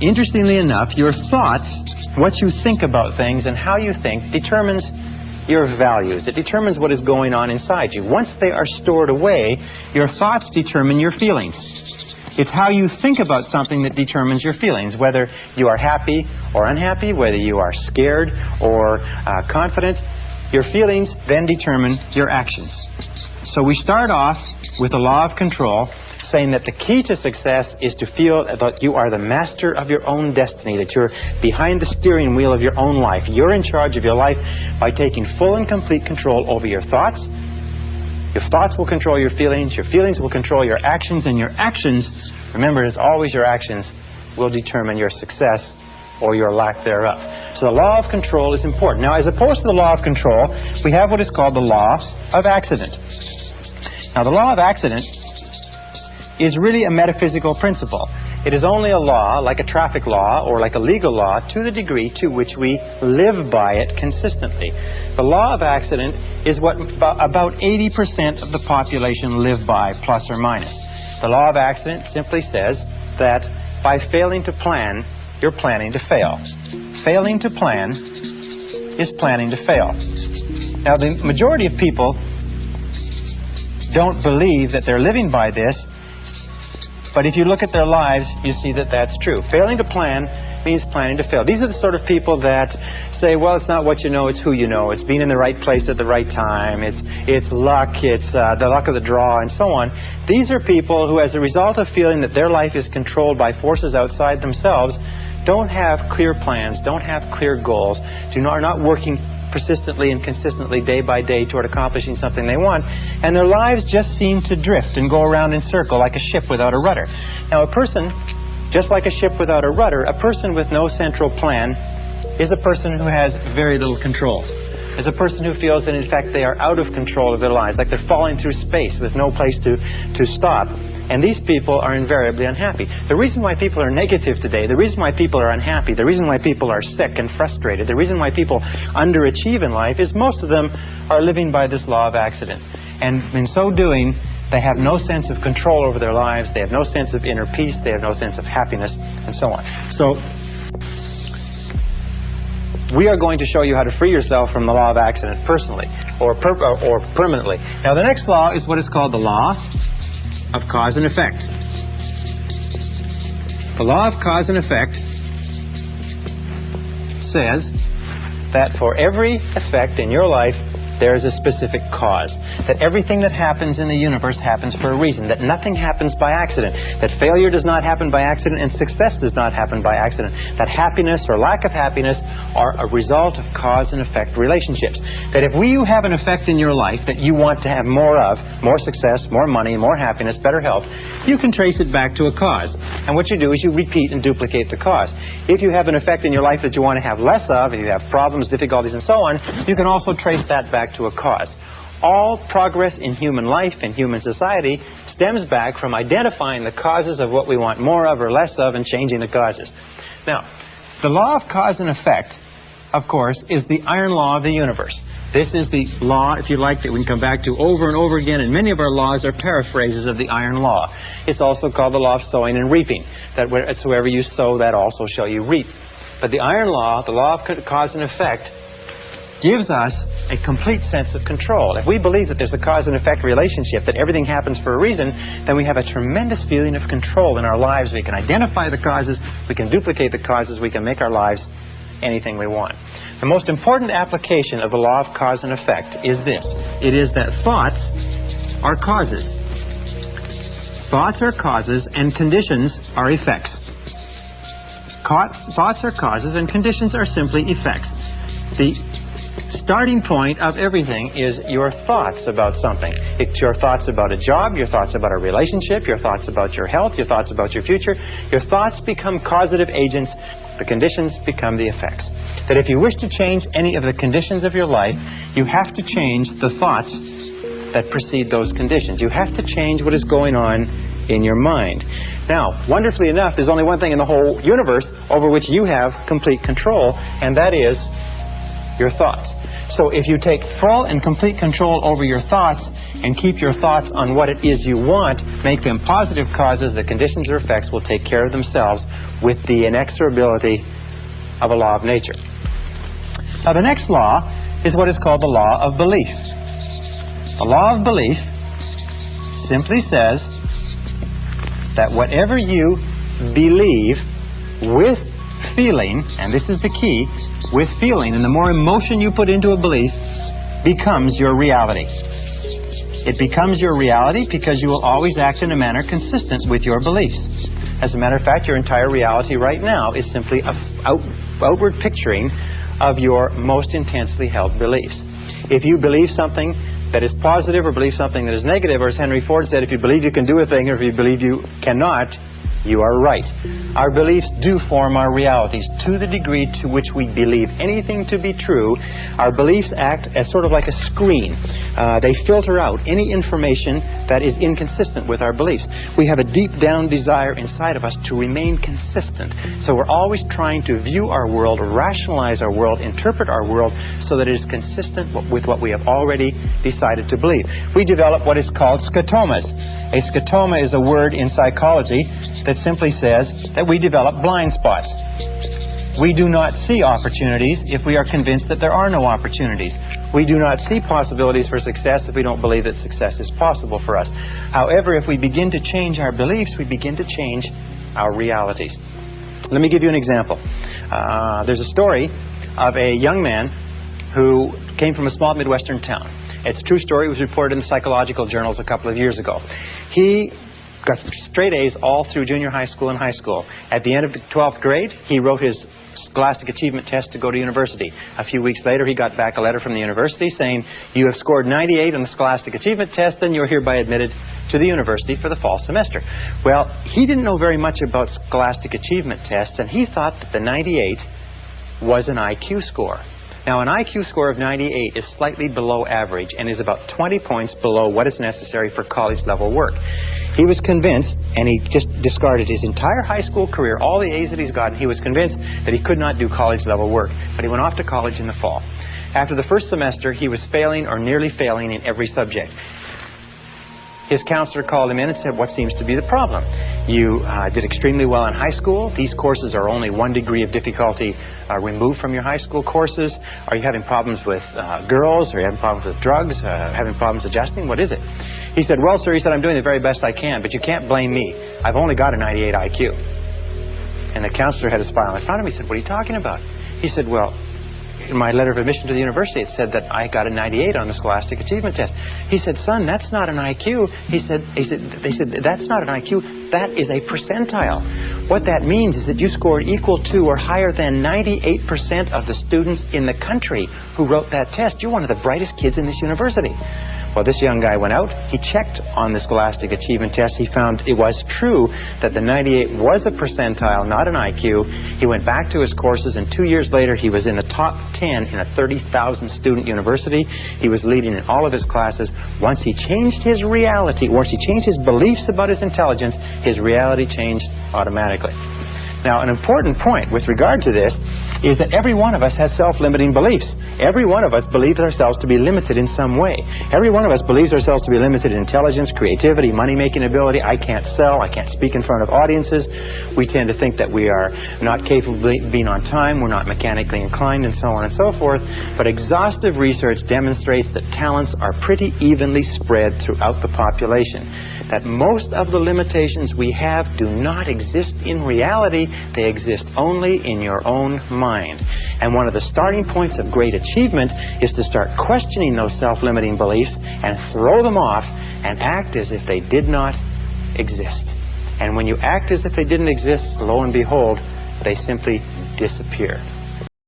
Interestingly enough, your thoughts, what you think about things and how you think, determines your values. It determines what is going on inside you. Once they are stored away, your thoughts determine your feelings. It's how you think about something that determines your feelings, whether you are happy or unhappy, whether you are scared or confident. Your feelings then determine your actions. So we start off with the law of control, saying that the key to success is to feel that you are the master of your own destiny, that you're behind the steering wheel of your own life. You're in charge of your life by taking full and complete control over your thoughts. Your thoughts will control your feelings will control your actions, and your actions, remember, as always, your actions will determine your success or your lack thereof. So the law of control is important. Now, as opposed to the law of control, we have what is called the law of accident. Now, the law of accident is really a metaphysical principle. It is only a law, like a traffic law or like a legal law, to the degree to which we live by it consistently. The law of accident is what about 80% of the population live by, plus or minus. The law of accident simply says that by failing to plan, you're planning to fail. Failing to plan is planning to fail. Now, the majority of people don't believe that they're living by this, but if you look at their lives, you see that that's true. Failing to plan means planning to fail. These are the sort of people that say, well, it's not what you know, it's who you know. It's being in the right place at the right time. It's luck. It's the luck of the draw, and so on. These are people who, as a result of feeling that their life is controlled by forces outside themselves, don't have clear plans, don't have clear goals, are not working persistently and consistently day by day toward accomplishing something they want, and their lives just seem to drift and go around in circle like a ship without a rudder. Now, a person, just like a ship without a rudder, a person with no central plan is a person who has very little control. Is a person who feels that, in fact, they are out of control of their lives, like they're falling through space with no place to stop. And these people are invariably unhappy. The reason why people are negative today, the reason why people are unhappy, the reason why people are sick and frustrated, the reason why people underachieve in life is most of them are living by this law of accident. And in so doing, they have no sense of control over their lives, they have no sense of inner peace, they have no sense of happiness, and so on. So, we are going to show you how to free yourself from the law of accident personally or permanently. Now, the next law is what is called the law of cause and effect. The law of cause and effect says that for every effect in your life, there is a specific cause. That everything that happens in the universe happens for a reason. That nothing happens by accident. That failure does not happen by accident and success does not happen by accident. That happiness or lack of happiness are a result of cause and effect relationships. That if you have an effect in your life that you want to have more of, more success, more money, more happiness, better health, you can trace it back to a cause. And what you do is you repeat and duplicate the cause. If you have an effect in your life that you want to have less of, if you have problems, difficulties, and so on, you can also trace that back to a cause. All progress in human life and human society stems back from identifying the causes of what we want more of or less of and changing the causes. Now, the law of cause and effect, of course, is the iron law of the universe. This is the law, if you like, that we can come back to over and over again, and many of our laws are paraphrases of the iron law. It's also called the law of sowing and reaping, that wherever you sow, that also shall you reap. But the iron law, the law of cause and effect, gives us a complete sense of control. If we believe that there's a cause and effect relationship, that everything happens for a reason, then we have a tremendous feeling of control in our lives. We can identify the causes, we can duplicate the causes, we can make our lives anything we want. The most important application of the law of cause and effect is this. It is that thoughts are causes. Thoughts are causes and conditions are effects. Thoughts are causes and conditions are simply effects. The starting point of everything is your thoughts about something. It's your thoughts about a job, your thoughts about a relationship, your thoughts about your health, your thoughts about your future. Your thoughts become causative agents. The conditions become the effects. That if you wish to change any of the conditions of your life, you have to change the thoughts that precede those conditions. You have to change what is going on in your mind. Now, wonderfully enough, there's only one thing in the whole universe over which you have complete control, and that is your thoughts. So if you take full and complete control over your thoughts and keep your thoughts on what it is you want, make them positive causes, the conditions or effects will take care of themselves with the inexorability of a law of nature. Now the next law is what is called the law of belief. The law of belief simply says that whatever you believe with feeling, and this is the key, with feeling, and the more emotion you put into a belief, becomes your reality. It becomes your reality because you will always act in a manner consistent with your beliefs. As a matter of fact, your entire reality right now is simply an outward picturing of your most intensely held beliefs. If you believe something that is positive or believe something that is negative, or as Henry Ford said, if you believe you can do a thing or if you believe you cannot, you are right. Our beliefs do form our realities. To the degree to which we believe anything to be true, our beliefs act as sort of like a screen. They filter out any information that is inconsistent with our beliefs. We have a deep down desire inside of us to remain consistent. So we're always trying to view our world, rationalize our world, interpret our world so that it is consistent with what we have already decided to believe. We develop what is called scotomas. A scotoma is a word in psychology that simply says that we develop blind spots. We do not see opportunities if we are convinced that there are no opportunities. We do not see possibilities for success if we don't believe that success is possible for us. However, if we begin to change our beliefs, we begin to change our realities. Let me give you an example. There's a story of a young man who came from a small Midwestern town. It's a true story. It was reported in the psychological journals a couple of years ago. He got straight A's all through junior high school and high school. At the end of the 12th grade, he wrote his Scholastic Achievement Test to go to university. A few weeks later, he got back a letter from the university saying, "You have scored 98 on the Scholastic Achievement Test, and you're hereby admitted to the university for the fall semester." Well, he didn't know very much about Scholastic Achievement Tests, and he thought that the 98 was an IQ score. Now, an IQ score of 98 is slightly below average and is about 20 points below what is necessary for college-level work. He was convinced, and he just discarded his entire high school career, all the A's that he's gotten. He was convinced that he could not do college-level work, but he went off to college in the fall. After the first semester, he was failing or nearly failing in every subject. His counselor called him in and said, "What seems to be the problem? You did extremely well in high school. These courses are only 1 degree of difficulty removed from your high school courses. Are you having problems with girls? Are you having problems with drugs? Having problems adjusting? What is it?" He said, "Well, sir," he said, "I'm doing the very best I can, but you can't blame me. I've only got a 98 IQ. And the counselor had his file in front of him. He said, "What are you talking about?" He said, "Well, in my letter of admission to the university, it said that I got a 98 on the Scholastic Achievement Test." He said, "Son, that's not an IQ." They said, "That's not an IQ. That is a percentile. What that means is that you scored equal to or higher than 98% of the students in the country who wrote that test. You're one of the brightest kids in this university." Well, this young guy went out. He checked on the Scholastic Achievement Test. He found it was true that the 98 was a percentile, not an IQ. He went back to his courses, and 2 years later, he was in the top 10 in a 30,000 student university. He was leading in all of his classes. Once he changed his reality, once he changed his beliefs about his intelligence, his reality changed automatically. Now, an important point with regard to this is that every one of us has self-limiting beliefs. Every one of us believes ourselves to be limited in some way. Every one of us believes ourselves to be limited in intelligence, creativity, money-making ability. I can't sell. I can't speak in front of audiences. We tend to think that we are not capable of being on time. We're not mechanically inclined, and so on and so forth. But exhaustive research demonstrates that talents are pretty evenly spread throughout the population. That most of the limitations we have do not exist in reality. They exist only in your own mind. And one of the starting points of great achievement is to start questioning those self-limiting beliefs and throw them off and act as if they did not exist. And when you act as if they didn't exist, lo and behold, they simply disappear.